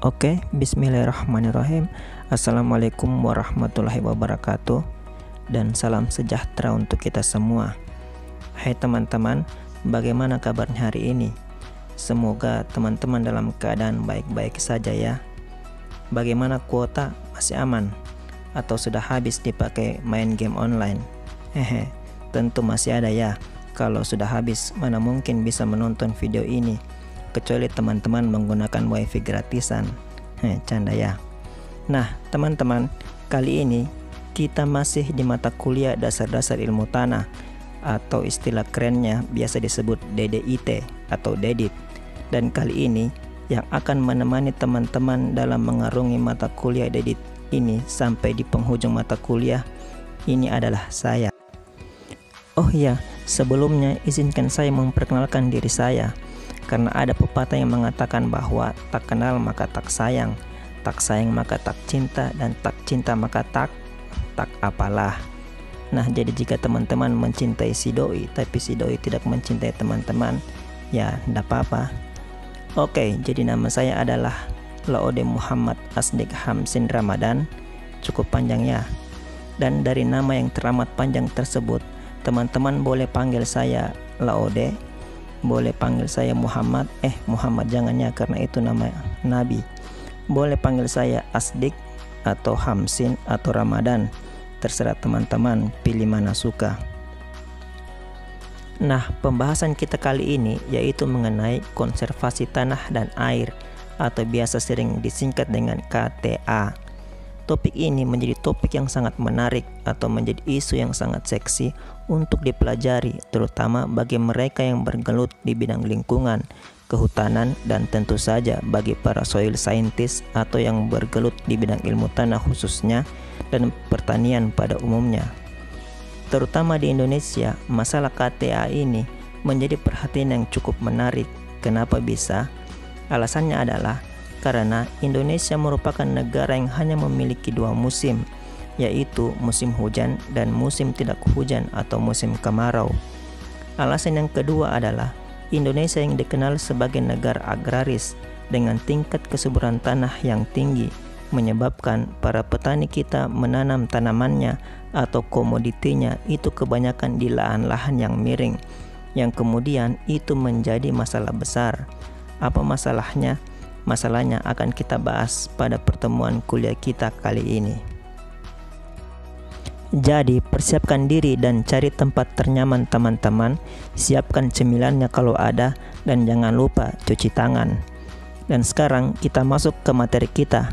Oke, bismillahirrahmanirrahim. Assalamualaikum warahmatullahi wabarakatuh. Dan salam sejahtera untuk kita semua. Hai teman-teman, bagaimana kabarnya hari ini? Semoga teman-teman dalam keadaan baik-baik saja ya. Bagaimana kuota, masih aman? Atau sudah habis dipakai main game online? Tentu masih ada ya. Kalau sudah habis, mana mungkin bisa menonton video ini, kecuali teman-teman menggunakan wifi gratisan. Canda ya. Nah teman-teman, kali ini kita masih di mata kuliah dasar-dasar ilmu tanah, atau istilah kerennya biasa disebut DDIT atau DEDIT. Dan kali ini yang akan menemani teman-teman dalam mengarungi mata kuliah DEDIT ini sampai di penghujung mata kuliah ini adalah saya. Oh iya, sebelumnya izinkan saya memperkenalkan diri saya. Karena ada pepatah yang mengatakan bahwa tak kenal maka tak sayang maka tak cinta, dan tak cinta maka tak apalah. Nah, jadi jika teman-teman mencintai si doi tapi si doi tidak mencintai teman-teman, ya ndak apa-apa. Oke, jadi nama saya adalah Laode Muhammad Asdik Hamsin Ramadan. Cukup panjang ya. Dan dari nama yang teramat panjang tersebut, teman-teman boleh panggil saya Laode, boleh panggil saya Muhammad, Muhammad jangan ya karena itu nama Nabi. Boleh panggil saya Asdik atau Hamsin atau Ramadan, terserah teman-teman pilih mana suka. Nah, pembahasan kita kali ini yaitu mengenai konservasi tanah dan air atau biasa sering disingkat dengan KTA. Topik ini menjadi topik yang sangat menarik atau menjadi isu yang sangat seksi untuk dipelajari, terutama bagi mereka yang bergelut di bidang lingkungan, kehutanan, dan tentu saja bagi para soil scientist atau yang bergelut di bidang ilmu tanah khususnya dan pertanian pada umumnya. Terutama di Indonesia, masalah KTA ini menjadi perhatian yang cukup menarik. Kenapa bisa? Alasannya adalah karena Indonesia merupakan negara yang hanya memiliki dua musim, yaitu musim hujan dan musim tidak hujan atau musim kemarau. Alasan yang kedua adalah Indonesia yang dikenal sebagai negara agraris dengan tingkat kesuburan tanah yang tinggi, menyebabkan para petani kita menanam tanamannya atau komoditinya itu kebanyakan di lahan-lahan yang miring, yang kemudian itu menjadi masalah besar. Apa masalahnya? Masalahnya akan kita bahas pada pertemuan kuliah kita kali ini. Jadi persiapkan diri dan cari tempat ternyaman teman-teman. Siapkan cemilannya kalau ada, dan jangan lupa cuci tangan. Dan sekarang kita masuk ke materi kita.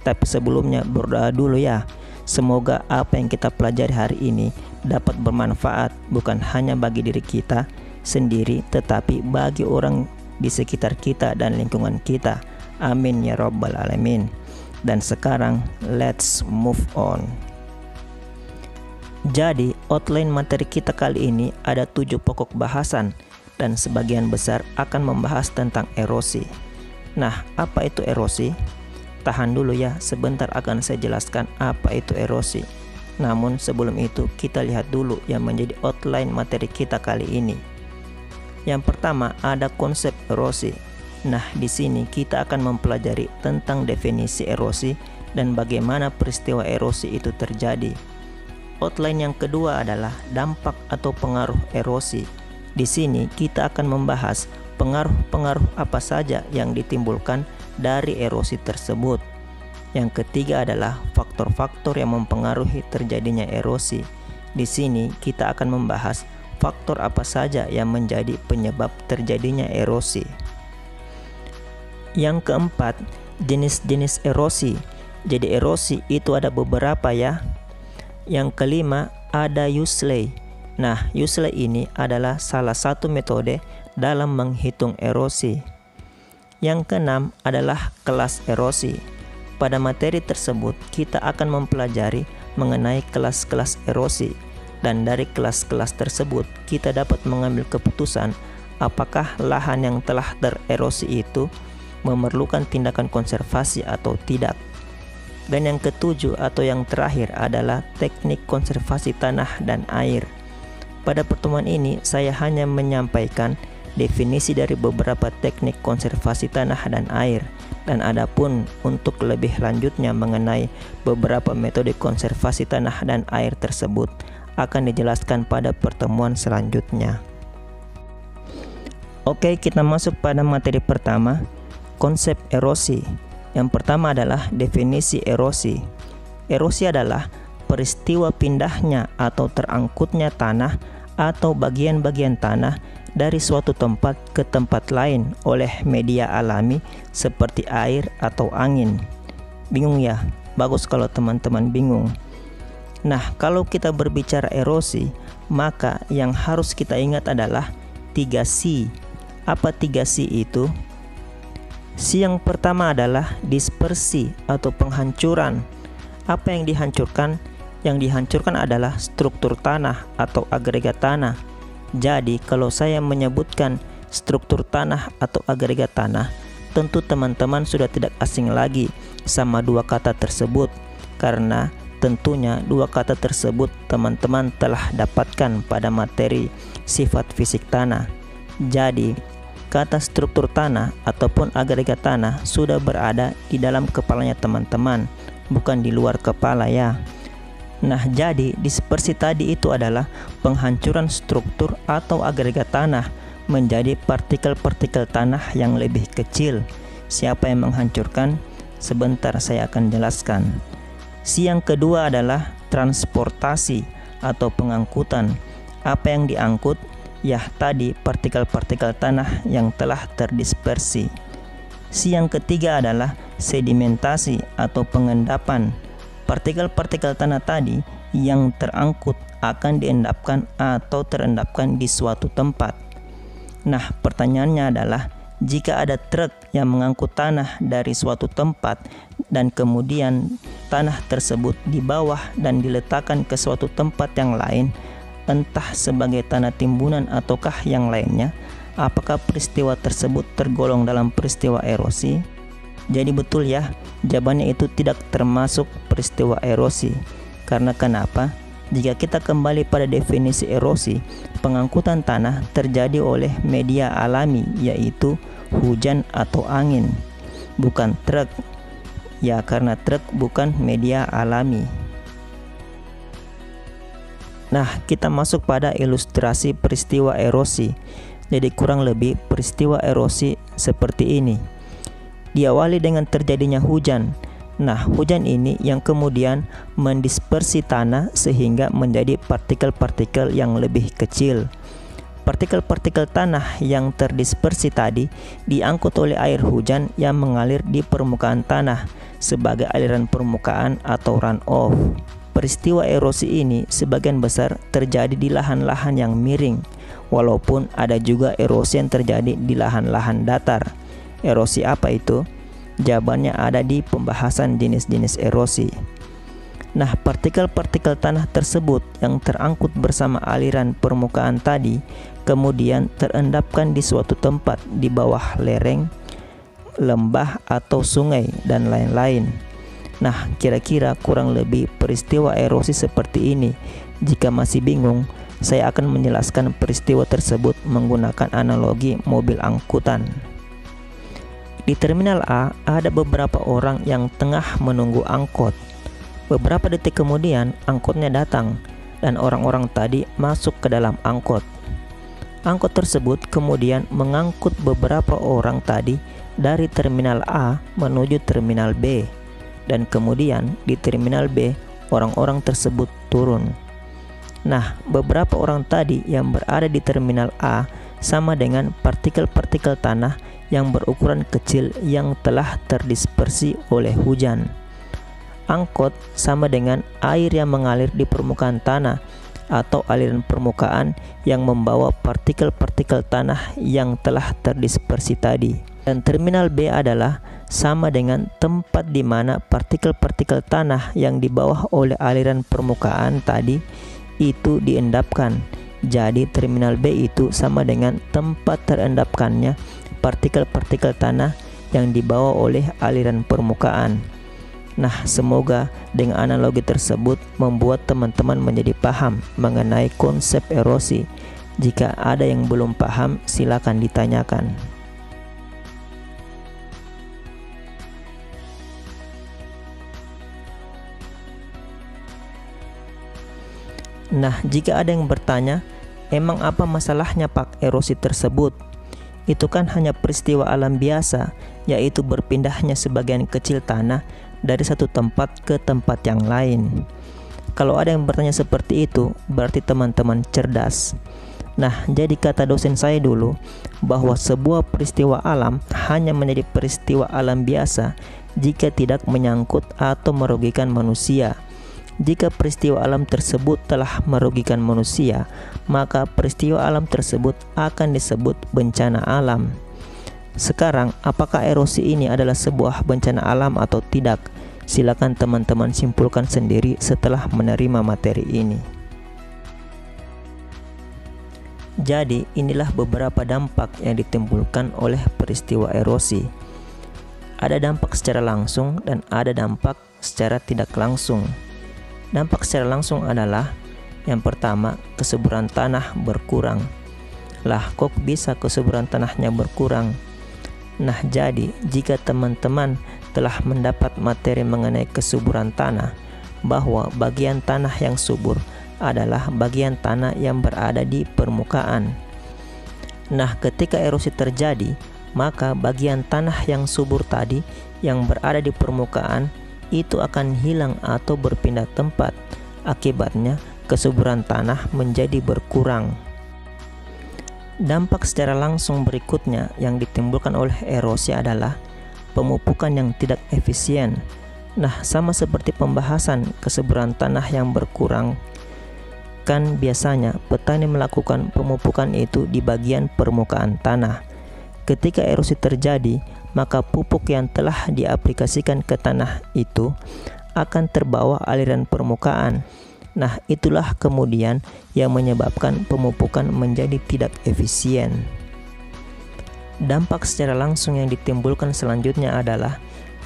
Tapi sebelumnya berdoa dulu ya. Semoga apa yang kita pelajari hari ini dapat bermanfaat bukan hanya bagi diri kita sendiri, tetapi bagi orang di sekitar kita dan lingkungan kita. Amin ya rabbal alamin. Dan sekarang let's move on. Jadi outline materi kita kali ini ada 7 pokok bahasan, dan sebagian besar akan membahas tentang erosi. Nah, apa itu erosi? Tahan dulu ya, sebentar akan saya jelaskan apa itu erosi. Namun sebelum itu kita lihat dulu yang menjadi outline materi kita kali ini. Yang pertama ada konsep erosi. Nah, di sini kita akan mempelajari tentang definisi erosi dan bagaimana peristiwa erosi itu terjadi. Outline yang kedua adalah dampak atau pengaruh erosi. Di sini kita akan membahas pengaruh-pengaruh apa saja yang ditimbulkan dari erosi tersebut. Yang ketiga adalah faktor-faktor yang mempengaruhi terjadinya erosi. Di sini kita akan membahas faktor apa saja yang menjadi penyebab terjadinya erosi. Yang keempat, jenis-jenis erosi. Jadi erosi itu ada beberapa ya. Yang kelima ada Yusley. Nah, Yusley ini adalah salah satu metode dalam menghitung erosi. Yang keenam adalah kelas erosi. Pada materi tersebut kita akan mempelajari mengenai kelas-kelas erosi. Dan dari kelas-kelas tersebut kita dapat mengambil keputusan apakah lahan yang telah tererosi itu memerlukan tindakan konservasi atau tidak. Dan yang ketujuh atau yang terakhir adalah teknik konservasi tanah dan air. Pada pertemuan ini saya hanya menyampaikan definisi dari beberapa teknik konservasi tanah dan air, dan adapun untuk lebih lanjutnya mengenai beberapa metode konservasi tanah dan air tersebut akan dijelaskan pada pertemuan selanjutnya. Oke, kita masuk pada materi pertama, konsep erosi. Yang pertama adalah definisi erosi. Erosi adalah peristiwa pindahnya atau terangkutnya tanah atau bagian-bagian tanah dari suatu tempat ke tempat lain oleh media alami seperti air atau angin. Bingung ya? Bagus kalau teman-teman bingung. Nah, kalau kita berbicara erosi, maka yang harus kita ingat adalah 3C. Apa 3C itu? C yang pertama adalah dispersi atau penghancuran. Apa yang dihancurkan? Yang dihancurkan adalah struktur tanah atau agregat tanah. Jadi kalau saya menyebutkan struktur tanah atau agregat tanah, tentu teman-teman sudah tidak asing lagi sama dua kata tersebut, karena tentunya dua kata tersebut teman-teman telah dapatkan pada materi sifat fisik tanah. Jadi kata struktur tanah ataupun agregat tanah sudah berada di dalam kepalanya teman-teman, bukan di luar kepala ya. Nah, jadi dispersi tadi itu adalah penghancuran struktur atau agregat tanah menjadi partikel-partikel tanah yang lebih kecil. Siapa yang menghancurkan? Sebentar saya akan jelaskan. Si yang kedua adalah transportasi atau pengangkutan. Apa yang diangkut? Ya, tadi partikel-partikel tanah yang telah terdispersi. Si yang ketiga adalah sedimentasi atau pengendapan. Partikel-partikel tanah tadi yang terangkut akan diendapkan atau terendapkan di suatu tempat. Nah, pertanyaannya adalah, jika ada truk yang mengangkut tanah dari suatu tempat dan kemudian tanah tersebut dibawa dan diletakkan ke suatu tempat yang lain, entah sebagai tanah timbunan ataukah yang lainnya, apakah peristiwa tersebut tergolong dalam peristiwa erosi? Jadi betul ya, jawabannya itu tidak termasuk peristiwa erosi. Karena kenapa? Jika kita kembali pada definisi erosi, pengangkutan tanah terjadi oleh media alami, yaitu hujan atau angin, bukan truk. Ya, karena truk bukan media alami. Nah, kita masuk pada ilustrasi peristiwa erosi. Jadi kurang lebih peristiwa erosi seperti ini. Diawali dengan terjadinya hujan. Nah, hujan ini yang kemudian mendispersi tanah sehingga menjadi partikel-partikel yang lebih kecil. Partikel-partikel tanah yang terdispersi tadi diangkut oleh air hujan yang mengalir di permukaan tanah sebagai aliran permukaan atau runoff. Peristiwa erosi ini sebagian besar terjadi di lahan-lahan yang miring, walaupun ada juga erosi yang terjadi di lahan-lahan datar. Erosi apa itu? Jawabannya ada di pembahasan jenis-jenis erosi. Nah, partikel-partikel tanah tersebut yang terangkut bersama aliran permukaan tadi kemudian terendapkan di suatu tempat di bawah lereng, lembah atau sungai dan lain-lain. Nah, kira-kira kurang lebih peristiwa erosi seperti ini. Jika masih bingung, saya akan menjelaskan peristiwa tersebut menggunakan analogi mobil angkutan. Di terminal A ada beberapa orang yang tengah menunggu angkot. Beberapa detik kemudian angkotnya datang dan orang-orang tadi masuk ke dalam angkot. Angkot tersebut kemudian mengangkut beberapa orang tadi dari terminal A menuju terminal B, dan kemudian di terminal B orang-orang tersebut turun. Nah, beberapa orang tadi yang berada di terminal A sama dengan partikel-partikel tanah yang berukuran kecil yang telah terdispersi oleh hujan. Angkot sama dengan air yang mengalir di permukaan tanah atau aliran permukaan yang membawa partikel-partikel tanah yang telah terdispersi tadi. Dan terminal B adalah sama dengan tempat di mana partikel-partikel tanah yang dibawa oleh aliran permukaan tadi itu diendapkan. Jadi terminal B itu sama dengan tempat terendapkannya partikel-partikel tanah yang dibawa oleh aliran permukaan. Nah, semoga dengan analogi tersebut membuat teman-teman menjadi paham mengenai konsep erosi Jika ada yang belum paham, silakan ditanyakan. Nah, jika ada yang bertanya, emang apa masalahnya Pak erosi tersebut? Itu kan hanya peristiwa alam biasa, yaitu berpindahnya sebagian kecil tanah dari satu tempat ke tempat yang lain. Kalau ada yang bertanya seperti itu, berarti teman-teman cerdas. Nah, jadi kata dosen saya dulu, bahwa sebuah peristiwa alam hanya menjadi peristiwa alam biasa jika tidak menyangkut atau merugikan manusia. Jika peristiwa alam tersebut telah merugikan manusia, maka peristiwa alam tersebut akan disebut bencana alam. Sekarang, apakah erosi ini adalah sebuah bencana alam atau tidak? Silakan teman-teman simpulkan sendiri setelah menerima materi ini. Jadi, inilah beberapa dampak yang ditimbulkan oleh peristiwa erosi. Ada dampak secara langsung dan ada dampak secara tidak langsung. Dampak secara langsung adalah yang pertama, kesuburan tanah berkurang. Lah, kok bisa kesuburan tanahnya berkurang? Nah, jadi jika teman-teman telah mendapat materi mengenai kesuburan tanah, bahwa bagian tanah yang subur adalah bagian tanah yang berada di permukaan. Nah, ketika erosi terjadi, maka bagian tanah yang subur tadi yang berada di permukaan itu akan hilang atau berpindah tempat. Akibatnya, kesuburan tanah menjadi berkurang. Dampak secara langsung berikutnya yang ditimbulkan oleh erosi adalah pemupukan yang tidak efisien. Nah, sama seperti pembahasan kesuburan tanah yang berkurang, kan biasanya petani melakukan pemupukan itu di bagian permukaan tanah. Ketika erosi terjadi, maka pupuk yang telah diaplikasikan ke tanah itu akan terbawa aliran permukaan. Nah, itulah kemudian yang menyebabkan pemupukan menjadi tidak efisien. Dampak secara langsung yang ditimbulkan selanjutnya adalah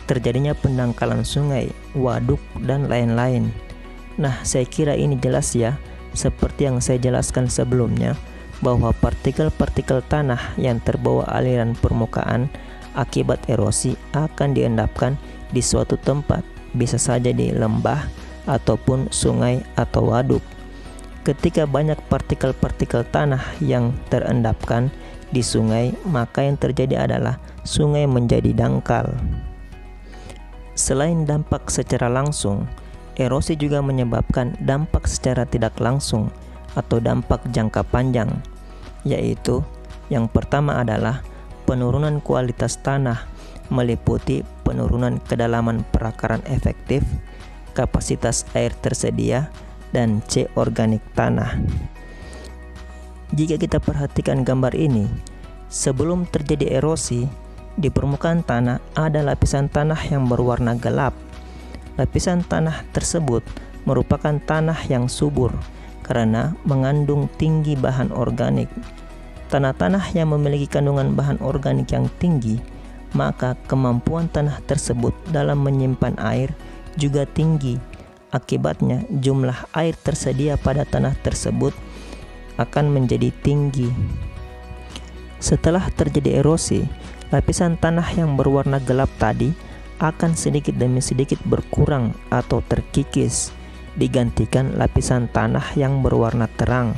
terjadinya pendangkalan sungai, waduk, dan lain-lain. Nah, saya kira ini jelas ya, seperti yang saya jelaskan sebelumnya, bahwa partikel-partikel tanah yang terbawa aliran permukaan akibat erosi akan diendapkan di suatu tempat, bisa saja di lembah, ataupun sungai atau waduk. Ketika banyak partikel-partikel tanah yang terendapkan di sungai, maka yang terjadi adalah sungai menjadi dangkal. Selain dampak secara langsung, erosi juga menyebabkan dampak secara tidak langsung atau dampak jangka panjang, yaitu yang pertama adalah penurunan kualitas tanah, meliputi penurunan kedalaman perakaran efektif, kapasitas air tersedia, dan C organik tanah. Jika kita perhatikan gambar ini, sebelum terjadi erosi, di permukaan tanah ada lapisan tanah yang berwarna gelap. Lapisan tanah tersebut merupakan tanah yang subur karena mengandung tinggi bahan organik. Tanah-tanah yang memiliki kandungan bahan organik yang tinggi, maka kemampuan tanah tersebut dalam menyimpan air juga tinggi. Akibatnya, jumlah air tersedia pada tanah tersebut akan menjadi tinggi. Setelah terjadi erosi, lapisan tanah yang berwarna gelap tadi akan sedikit demi sedikit berkurang atau terkikis, digantikan lapisan tanah yang berwarna terang.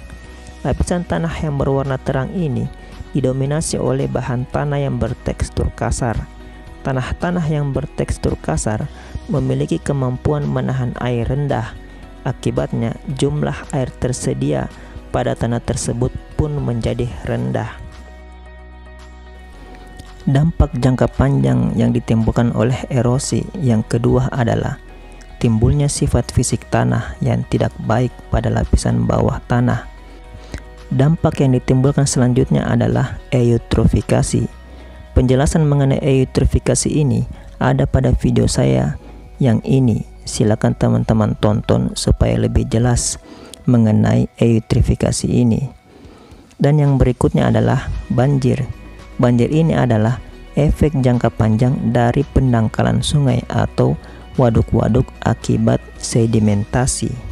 Lapisan tanah yang berwarna terang ini didominasi oleh bahan tanah yang bertekstur kasar. Tanah-tanah yang bertekstur kasar memiliki kemampuan menahan air rendah. Akibatnya, jumlah air tersedia pada tanah tersebut pun menjadi rendah. Dampak jangka panjang yang ditimbulkan oleh erosi yang kedua adalah timbulnya sifat fisik tanah yang tidak baik pada lapisan bawah tanah. Dampak yang ditimbulkan selanjutnya adalah eutrofikasi. Penjelasan mengenai eutrofikasi ini ada pada video saya yang ini. Silakan teman-teman tonton supaya lebih jelas mengenai eutrofikasi ini. Dan yang berikutnya adalah banjir. Banjir ini adalah efek jangka panjang dari pendangkalan sungai atau waduk-waduk akibat sedimentasi.